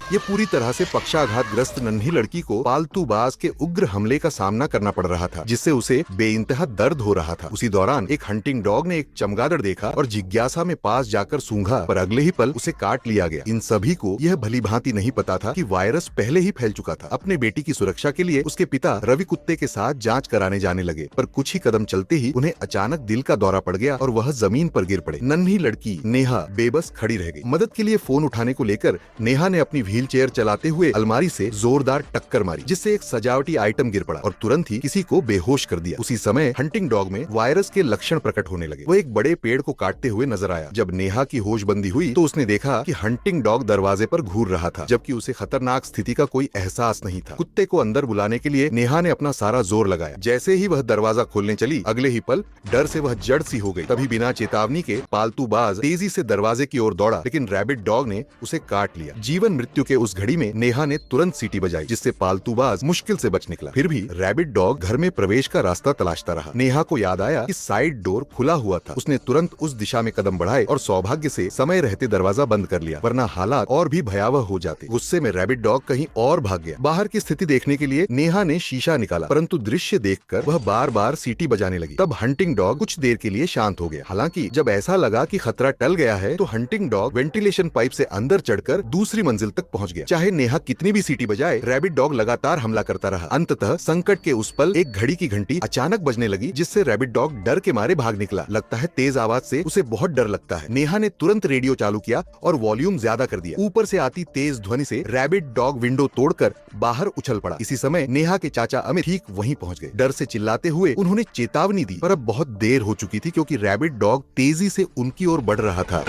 ये पूरी तरह से पक्षाघातग्रस्त नन्ही लड़की को पालतू बाज के उग्र हमले का सामना करना पड़ रहा था, जिससे उसे बेइंतहा दर्द हो रहा था। उसी दौरान एक हंटिंग डॉग ने एक चमगादड़ देखा और जिज्ञासा में पास जाकर सूंघा, पर अगले ही पल उसे काट लिया गया। इन सभी को यह भलीभांति नहीं पता था कि वायरस पहले ही फैल चुका था। अपने बेटी की सुरक्षा के लिए उसके पिता रवि कुत्ते के साथ जांच कराने जाने लगे, पर कुछ ही कदम चलते ही उन्हें अचानक दिल का दौरा पड़ गया और वह जमीन पर गिर पड़े। नन्ही लड़की नेहा बेबस खड़ी रह गई। मदद के लिए फोन उठाने को लेकर नेहा ने अपनी व्हील चेयर चलाते हुए अलमारी से जोरदार टक्कर मारी, जिससे एक सजावटी आइटम गिर पड़ा और तुरंत ही किसी को बेहोश कर दिया। उसी समय हंटिंग डॉग में वायरस के लक्षण प्रकट होने लगे। वो एक बड़े पेड़ को काटते हुए नजर आया। जब नेहा की होशबंदी हुई तो उसने देखा कि हंटिंग डॉग दरवाजे पर घूर रहा था, जबकि उसे खतरनाक स्थिति का कोई एहसास नहीं था। कुत्ते को अंदर बुलाने के लिए नेहा ने अपना सारा जोर लगाया। जैसे ही वह दरवाजा खोलने चली, अगले ही पल डर से वह जड़ सी हो गई। तभी बिना चेतावनी के पालतू बाज तेजी से दरवाजे की ओर दौड़ा, लेकिन रैबिट डॉग ने उसे काट लिया। जीवन मृत्यु के उस घड़ी में नेहा ने तुरंत सीटी बजाई, जिससे पालतूबाज मुश्किल से बच निकला। फिर भी रैबिट डॉग घर में प्रवेश का रास्ता तलाशता रहा। नेहा को याद आया कि साइड डोर खुला हुआ था। उसने तुरंत उस दिशा में कदम बढ़ाए और सौभाग्य से समय रहते दरवाजा बंद कर लिया, वरना हालात और भी भयावह हो जाते। गुस्से में रैबिट डॉग कहीं और भाग गया। बाहर की स्थिति देखने के लिए नेहा ने शीशा निकाला, परंतु दृश्य देखकर वह बार बार सीटी बजाने लगी। तब हंटिंग डॉग कुछ देर के लिए शांत हो गया। हालांकि जब ऐसा लगा कि खतरा टल गया है, तो हंटिंग डॉग वेंटिलेशन पाइप से अंदर चढ़कर दूसरी मंजिल तक पहुंच गया। चाहे नेहा कितनी भी सीटी बजाए, रैबिट डॉग लगातार हमला करता रहा। अंततः संकट के उस पल एक घड़ी की घंटी अचानक बजने लगी, जिससे रैबिट डॉग डर के मारे भाग निकला। लगता है तेज आवाज से उसे बहुत डर लगता है। नेहा ने तुरंत रेडियो चालू किया और वॉल्यूम ज्यादा कर दिया। ऊपर से आती तेज ध्वनि से रैबिट डॉग विंडो तोड़कर बाहर उछल पड़ा। इसी समय नेहा के चाचा अमित ठीक वहीं पहुंच गए। डर से चिल्लाते हुए उन्होंने चेतावनी दी, पर अब बहुत देर हो चुकी थी, क्योंकि रैबिट डॉग तेजी से उनकी ओर बढ़ रहा था।